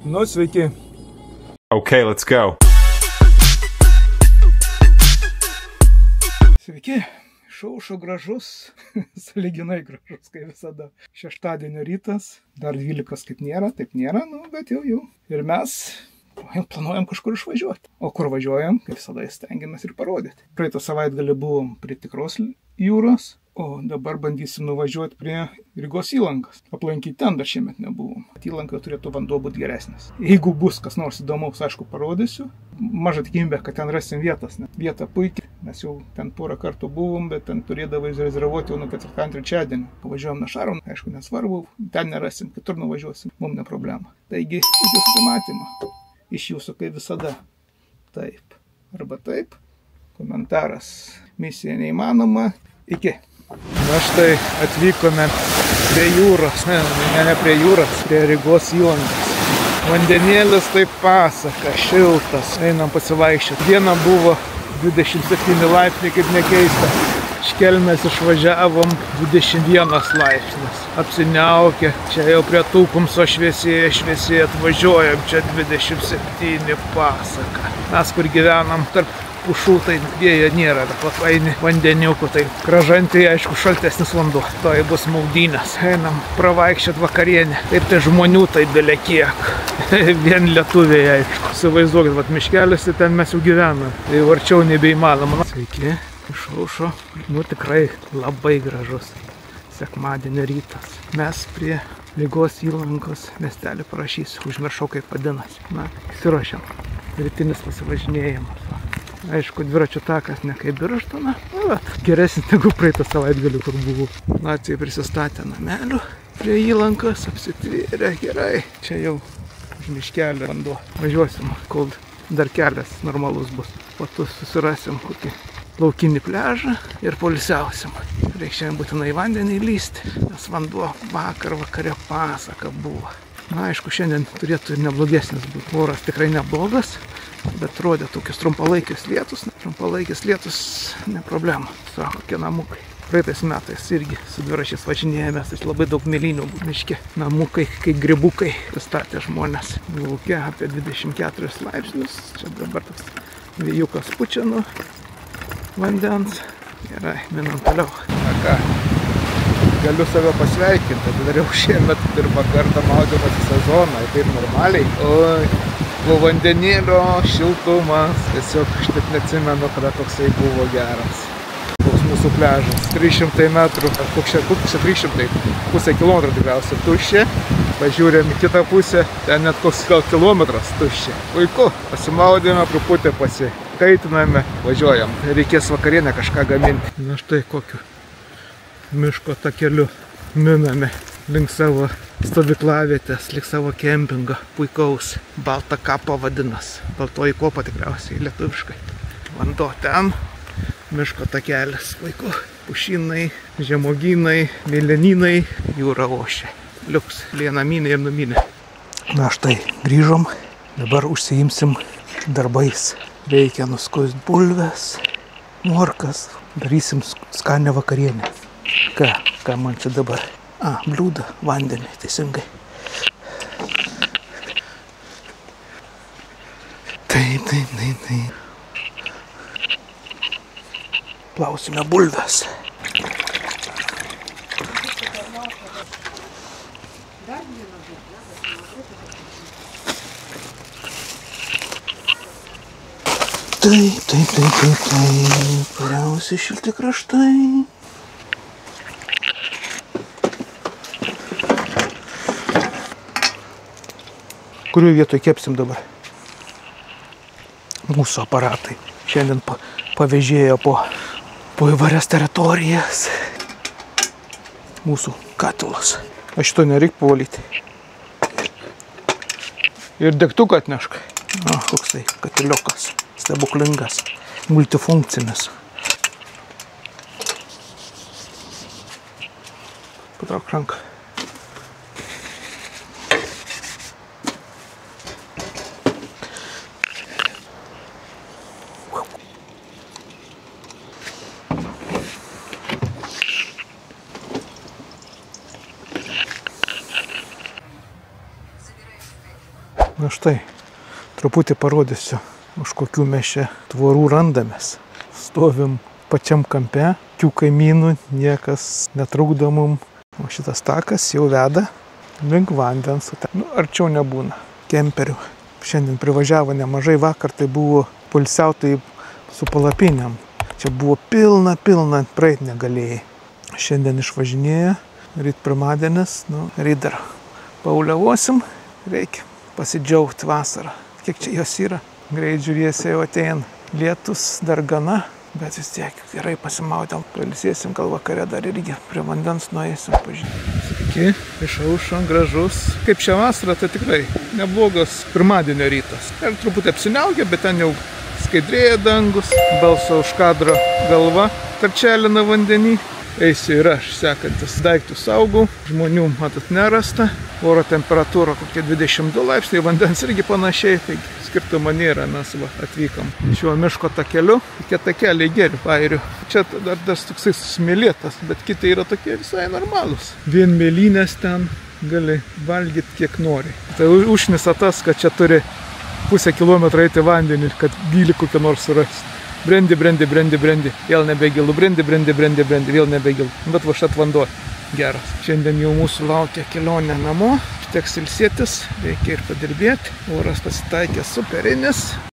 Nu, sveiki. Okay, let's go. Sveiki. Šaušo gražus, sąlyginai gražus, kaip visada. Šeštadienio rytas, dar 12 kaip nėra, taip nėra, bet jau. Ir mes planuojam kažkur išvažiuoti. O kur važiuojam, kaip visada stengiamės ir parodyti. Praeitą savaitgalį buvom prie Tikros jūros, o dabar bandysim nuvažiuoti prie Rygos įlankos. Aplankyti ten dar šiemet nebuvom. Įlankoje turėtų vanduo būti geresnis. Jeigu bus kas nors įdomaus, aišku, parodysiu. Maža tikimybė, kad ten rasim vietas. Vieta puikiai. Mes jau ten porą kartų buvom, bet ten turėdavai rezervuoti jau nuo ketvirtadienio trečiadienio. Pavažiuojam nuo Šaro, aišku, nesvarbu, ten nerasim, kitur nuvažiuosim, mums ne problema. Taigi, iki susimatymo. Iš jūsų kaip visada. Taip arba taip. Komentaras. Misija neįmanoma. Iki. Na štai atvykome prie jūros. Ne prie jūros, prie Rygos įlankos. Vandenėlis taip pasaka, šiltas. Einam pasivaikščioti. Diena buvo 27 laipsniai, kaip nekeista. Iš Kelmės išvažiavom 21 laipsnis. Apsiniaukė. Čia jau prie Tūkumso šviesiai atvažiuojam. Čia 27 pasaka. Mes kur gyvenam tarp pušų, tai vėjo nėra, bet eini vandeniukų, tai Kražantėje, aišku, šaltesnis vanduo. Tai bus maudynės. Einam pravaikščiot vakarienę. Taip tai žmonių tai belė kiek. Vien lietuviai, aišku. Įsivaizduokit, vat miškeliuose ten mes jau gyvename. Tai arčiau nebeįmanoma. Sveiki, išaušo. Tikrai labai gražus sekmadienio rytas. Mes prie Rygos įlankos miestelį parašysiu. Užmiršau, kaip vadinasi. Na, įsiruošiam. Rytinis pasivažinėjimas. Aišku, dviračių takas ne kaip Birštone, bet geresnis negu praeitą savaitgalį, kur buvau. Naciai prisistatė namelių prie įlankos, apsitvėrė gerai. Čia jau už miškelio vanduo. Važiuosim, kol dar kelias normalus bus. Po to susirasim kokį laukinį pliažą ir poilsiausim. Reikia šiandien būtinai į vandenį įlysti, nes vanduo vakare pasaka buvo. Na, aišku, šiandien turėtų ir neblogesnis būti. Oras tikrai neblogas. Bet rodė tokius trumpalaikis lietus. Trumpalaikis lietus ne problema. Sako, kokie namukai. Praeitais metais irgi su dviračiais važinėjomės. Tai labai daug mėlynių miške. Namukai, kaip grybukai pristatė žmonės. Lauke apie 24 laipsnius. Čia dabar toks vėjukas pučia nuo vandens. Gerai, minam toliau. Na ką, galiu save pasveikinti. Dariau šiemet pirmą kartą maudymosi sezoną. Taip normaliai. Oi. Po vandenėlio šiltumas, tiesiog aš taip neatsimenu, kada toksai buvo geras. Koks mūsų pliažas, 300 metrų, koks čia 300, pusę kilometrų tikriausiai tuščia. Pažiūrėm į kitą pusę, ten net koks gal kilometras tuščia. Puiku, pasimaudėme, truputį pasikaitiname, važiuojam. Reikės vakarienę kažką gaminti. Na štai kokiu miško takeliu miname link savo stovyklavietės, link savo kempingo puikaus. Balta kapa vadinas. Baltoji kopa tikriausiai lietuviškai. Vanduo ten, miško takelis. Puiku. Pušynai, žemogynai, mėlynynai, jūra ošia. Liuks, lienamynai ir numynai. Na štai, grįžom. Dabar užsiimsim darbais. Reikia nuskusti bulves, morkas. Darysim skanią vakarienę. Ką man čia dabar? Bliūdą, vandenį, teisingai. Taip. Plausime bulves. Taip. Geriausi šilti kraštai. Kuriuo vietoj kepsim dabar? Mūsų aparatai. Šiandien pavežėjo po įvairias teritorijas. Mūsų katilas. Aš šito nereik pavalyti. Ir degtuką atnešk. Koksai katiliukas. Stebuklingas. Multifunkcinis. Patrauk ranką. Na štai, truputį parodysiu, už kokių mes čia tvorų randamės. Stovim pačiam kampe, kių kaimynų niekas netrukdo mum. O šitas takas jau veda link vandens. Arčiau nebūna kemperių. Šiandien privažiavo nemažai, vakar tai buvo poilsiautojai su palapinėm. Čia buvo pilna, praeit negalėjai. Šiandien išvažinėja, ryt pirmadienis, ryt dar pauliavosim, reikia pasidžiaugti vasarą. Kiek čia jos yra, greit žiūrėsi, jau ateina lietus, dar gana, bet vis tiek gerai pasimaudėm, pailsėsim, gal vakare dar irgi prie vandens nueisim pažiūrėti. Sveiki, išaušo, gražus. Kaip šią vasarą, tai tikrai neblogas pirmadienio rytas. Ir truputį apsiniaugė, bet ten jau skaidrėja dangus, balso už kadro galva tarčelina vandenį. Eisiu ir aš sekantis daiktus saugau, žmonių, matot, nerasta, oro temperatūra kokie 22 laipsniai, vandens irgi panašiai, taigi skirtumo nėra, mes atvykom šiuo miško takeliu, tokie takeliai geri pairių. Čia dar toksai smėlėtas, bet kiti yra tokie visai normalūs. Vien mėlynės ten gali valgyti kiek nori. Tai užnisa tas, kad čia turi pusę kilometrą eiti vandenį, kad gilį kokį nors surasti. Brendi, vėl nebegilu, brendi, vėl nebegilu. Bet va šat vanduo geras. Šiandien jau mūsų laukia kelionė namo, teks ilsėtis, reikia ir padirbėti. Oras pasitaikė superinis.